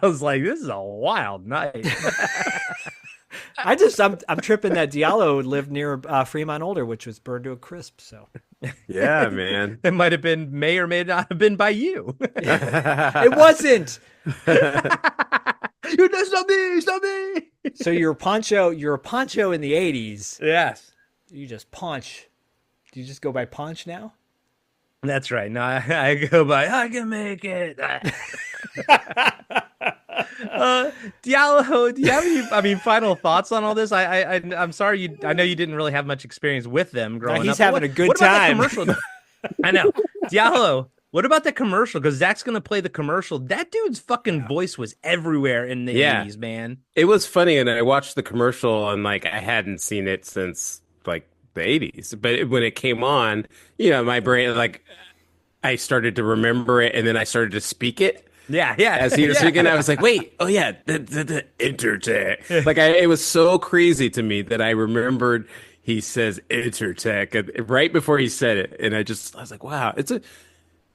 I was like, this is a wild night. I'm tripping that Diallo lived near Fremont Older, which was burned to a crisp. So yeah, man, it may or may not have been by you. It wasn't. Stop me. So you're a poncho in the 80s. Yes. You just punch. Do you just go by punch now? That's right. No, I go by I can make it. Diallo, do you have any final thoughts on all this? I'm sorry, I know you didn't really have much experience with them growing up. He's having a good time. What about the commercial? I know. Diallo, what about the commercial? Because Zach's going to play the commercial. That dude's fucking voice was everywhere in the 80s, man. It was funny, and I watched the commercial, and like I hadn't seen it since like the 80s. But when it came on, you know, my brain, like, I started to remember it, and then I started to speak it. Yeah. As he was speaking, I was like, wait, oh yeah, the Entertech. Like, it was so crazy to me that I remembered he says Entertech right before he said it. And I was like, wow,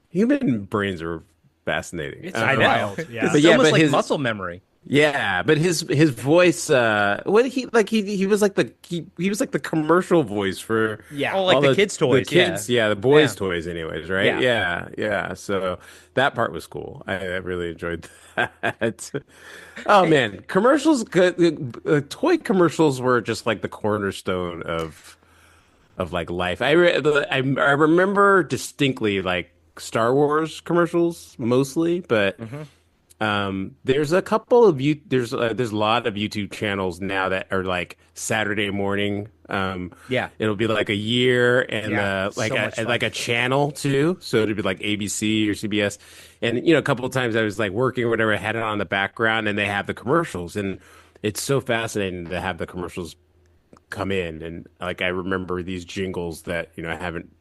human brains are fascinating. It's wild. Yeah. It's almost like muscle memory. Yeah, but his voice, he was like the commercial voice for like the kids' toys, the boys' toys, anyways, right? Yeah. So that part was cool. I really enjoyed that. Oh man, commercials, toy commercials were just like the cornerstone of like life. I remember distinctly like Star Wars commercials mostly, but. Mm-hmm. There's a couple of there's a lot of YouTube channels now that are like Saturday morning. Yeah. It'll be like a year and Yeah, like so much fun. like a channel too. So it'd be like ABC or CBS. And a couple of times I was like working or whatever, I had it on the background and they have the commercials, and it's so fascinating to have the commercials come in. And like I remember these jingles that I haven't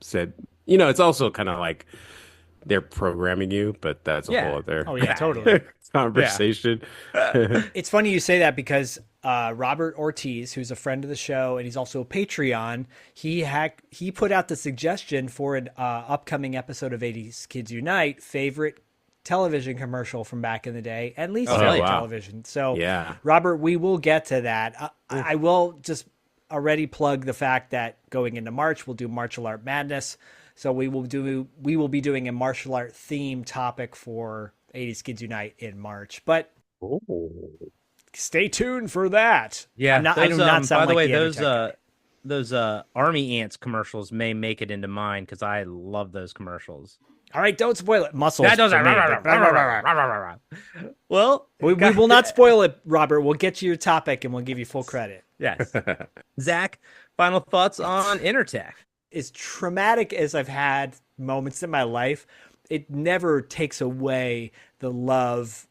said. It's also kind of like they're programming you, but that's a whole other Oh yeah, totally. conversation. It's funny you say that because Robert Ortiz, who's a friend of the show and he's also a Patreon, he put out the suggestion for an upcoming episode of 80s Kids Unite favorite television commercial from back in the day, and least favorite television. So Yeah. Robert, we will get to that. I will just already plug the fact that going into March, we'll do Martial Art Madness. So we will be doing a martial art theme topic for 80s Kids Unite in March. But stay tuned for that. Yeah, I do not sound by the like way, the Entertech guy. those Army Ants commercials may make it into mine because I love those commercials. All right, don't spoil it. Muscles. That does for me. Well, We will not spoil it, Robert. We'll get you your topic and we'll give you full credit. yes. Zach, final thoughts on Entertech? As traumatic as I've had moments in my life, it never takes away the love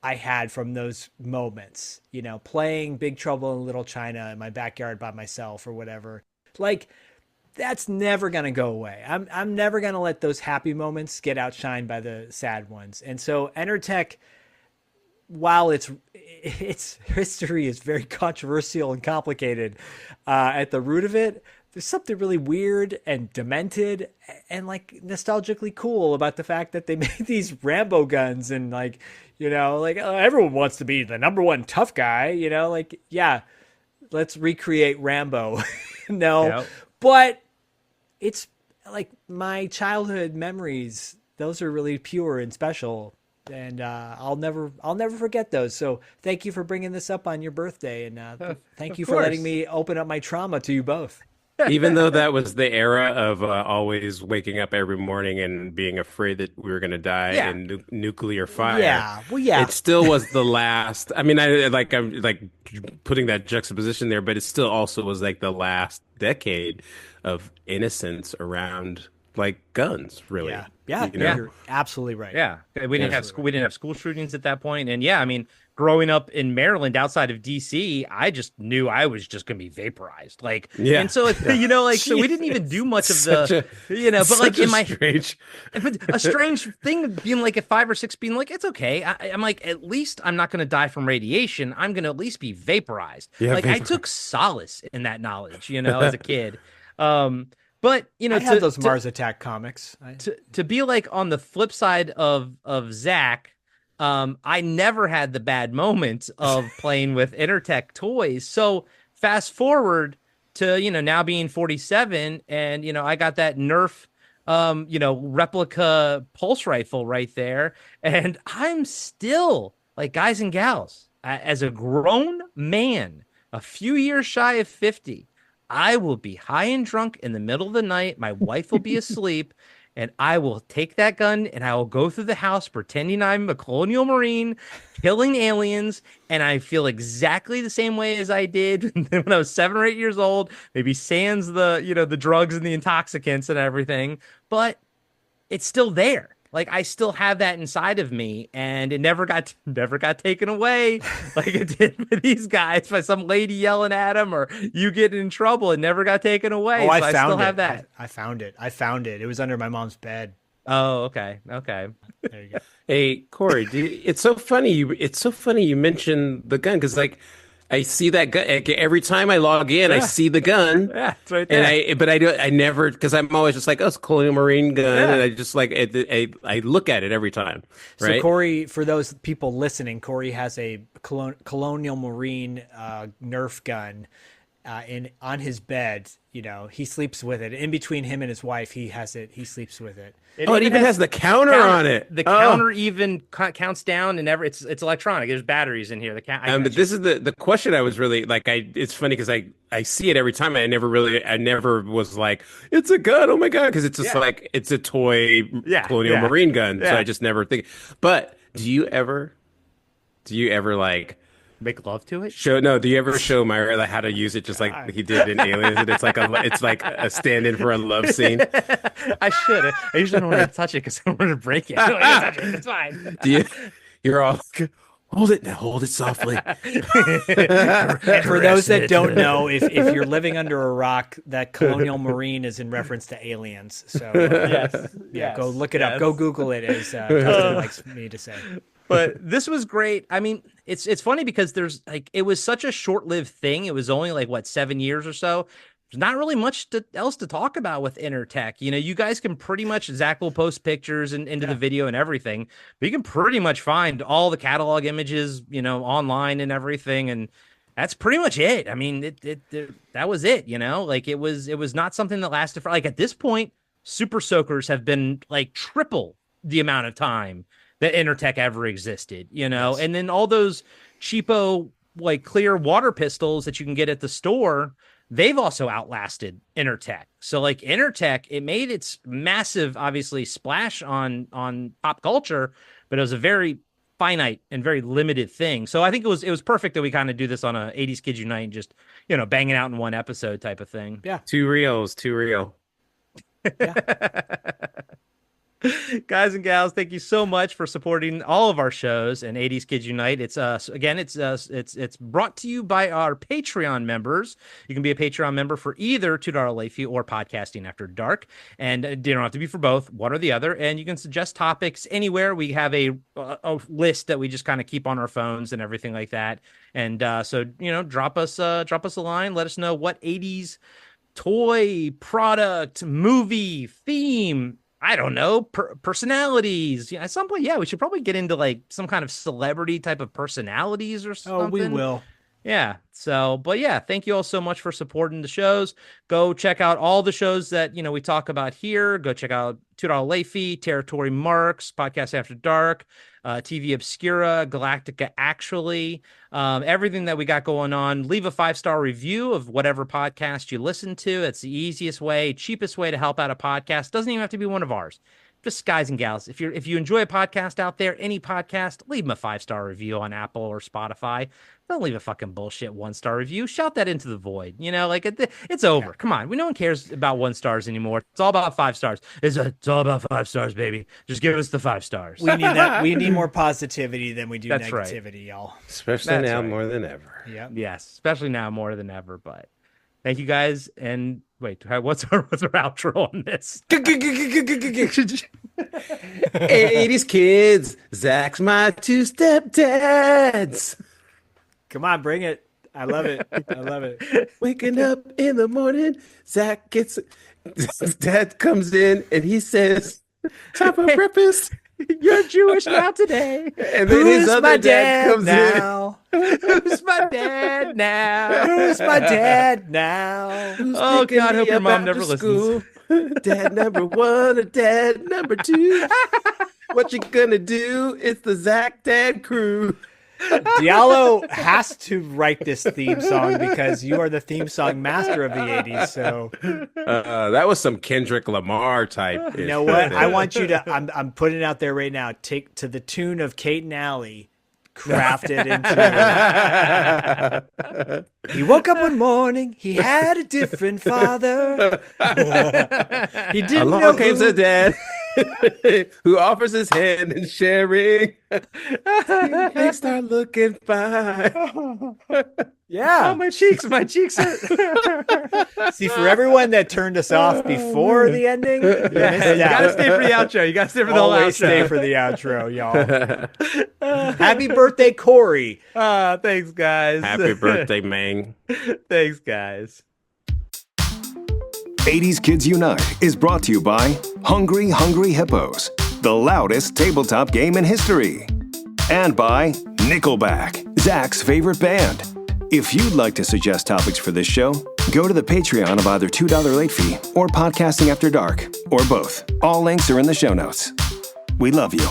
I had from those moments. Playing Big Trouble in Little China in my backyard by myself or whatever. Like, that's never going to go away. I'm never going to let those happy moments get outshined by the sad ones. And so Entertech, while its history is very controversial and complicated, at the root of it, there's something really weird and demented and like nostalgically cool about the fact that they made these Rambo guns and everyone wants to be the number one tough guy, let's recreate Rambo. No, Yep. But it's like my childhood memories. Those are really pure and special. And I'll never forget those. So thank you for bringing this up on your birthday. And thank you for letting me open up my trauma to you both. Even though that was the era of always waking up every morning and being afraid that we were going to die in nuclear fire. Yeah, well, yeah. It still was the last. I mean, I'm like putting that juxtaposition there, but it still also was like the last decade of innocence around like guns, really. Yeah, you're absolutely right. Yeah, we didn't have school shootings at that point, and I mean, growing up in Maryland, outside of DC, I just knew I was just gonna be vaporized, and so so we didn't even do much of but like in my strange, a strange thing being like at 5 or 6, being like it's okay. I'm like, at least I'm not gonna die from radiation. I'm gonna at least be vaporized. I took solace in that knowledge, as a kid. But I had those Mars Attack comics. To be like on the flip side of Zach, I never had the bad moments of playing with Entertech toys. So fast forward to now being 47, and I got that Nerf replica pulse rifle right there, and I'm still like, guys and gals, as a grown man, a few years shy of 50. I will be high and drunk in the middle of the night. My wife will be asleep, and I will take that gun and I will go through the house pretending I'm a colonial marine killing aliens. And I feel exactly the same way as I did when I was 7 or 8 years old, maybe sans the drugs and the intoxicants and everything, but it's still there. Like, I still have that inside of me, and it never got taken away like it did with these guys by some lady yelling at him or you getting in trouble. It never got taken away. Oh, so I still have that. I found it. It was under my mom's bed. Oh, okay. There you go. Hey, Corey, it's so funny. You mentioned the gun because, like, I see that gun every time I log in. I see the gun. Yeah, it's right there. And I never, because I'm always just like, oh, it's a Colonial Marine gun, and I just like I look at it every time. Right? So Corey, for those people listening, Corey has a Colonial Marine Nerf gun on his bed. He sleeps with it. In between him and his wife, he has it. He sleeps with it. It even has the counter on it. The counter even counts down, and it's electronic. There's batteries in here. But this is the question I was really like. It's funny because I see it every time. I never was like, it's a gun. Oh my God. Because it's just like, it's a toy Colonial Marine gun. So I just never think. But do you ever like make love to it? Do you ever show Myra like, how to use it just like he did in Aliens? And it's like a stand-in for a love scene. I should. I usually don't want to touch it because I don't want to break it. It's fine. You're all like, hold it now, hold it softly. And for those that don't know, if you're living under a rock, that Colonial Marine is in reference to Aliens. So go look it up. Go Google it, as Dustin likes me to say. But this was great. I mean, it's funny because it was such a short-lived thing. It was only like 7 years or so. There's not really much else to talk about with Entertech. You guys can pretty much, Zach will post pictures into the video and everything, but you can pretty much find all the catalog images, online and everything. And that's pretty much it. I mean, that was it, like it was not something that lasted for at this point, Super Soakers have been like triple the amount of time that Entertech ever existed, yes. And then all those cheapo, clear water pistols that you can get at the store, they've also outlasted Entertech. So Entertech, it made its massive, obviously, splash on pop culture, but it was a very finite and very limited thing. So I think it was perfect that we kind of do this on a 80s Kids Unite and just, bang it out in one episode type of thing. Yeah. Too real. Yeah. Guys and gals, thank you so much for supporting all of our shows and 80s Kids Unite. It's brought to you by our Patreon members. You can be a Patreon member for either $2 late fee or Podcasting After Dark, and you don't have to be for both, one or the other. And you can suggest topics anywhere. We have a list that we just kind of keep on our phones and everything like that. And so drop us a line. Let us know what 80s toy, product, movie, theme, I don't know, personalities. At some point, we should probably get into some kind of celebrity type of personalities or something. Oh, we will. Yeah. So, but thank you all so much for supporting the shows. Go check out all the shows that, we talk about here. Go check out $2 late fee, Territory Marks, Podcast After Dark, TV Obscura, Galactica Actually, everything that we got going on. Leave a 5-star review of whatever podcast you listen to. It's the easiest way, cheapest way to help out a podcast. Doesn't even have to be one of ours. Just guys and gals, if you enjoy a podcast out there, any podcast, leave them a 5-star review on Apple or Spotify. Don't leave a fucking bullshit 1-star review. Shout that into the void. It's over. Yeah. Come on. No one cares about 1 stars anymore. It's all about 5 stars. It's all about 5 stars, baby. Just give us the 5 stars. We need that. We need more positivity than we do negativity, y'all. Especially now more than ever. Yeah. Yes, especially now more than ever. But thank you guys. And wait, what's our outro on this? 80s kids. Zach's my 2-step dads. Come on, bring it. I love it. Waking up in the morning, dad comes in and he says, time for breakfast. You're Jewish now today. And then his other dad comes now? Who's my dad now? Who's my dad now? Oh, God, I hope your mom never listens. Dad number 1 or dad number 2? What you gonna do? It's the Zach Dad crew. Diallo has to write this theme song because you are the theme song master of the 80s. So that was some Kendrick Lamar type. You know what? I want you to. I'm putting it out there right now. Take to the tune of Kate and Alley. Craft it into. He woke up one morning. He had a different father. He didn't know. Along came the dad. Who offers his hand in sharing. They start looking fine. Yeah. Oh, my cheeks hurt. See, for everyone that turned us off before the ending, you gotta stay for the outro. You gotta stay for the whole outro. Stay for the outro, y'all. Happy birthday, Corey. Thanks, guys. Happy birthday, man. Thanks, guys. 80s Kids Unite is brought to you by Hungry Hungry Hippos, the loudest tabletop game in history. And by Nickelback, Zach's favorite band. If you'd like to suggest topics for this show, go to the Patreon of either $2 late fee or Podcasting After Dark, or both. All links are in the show notes. We love you.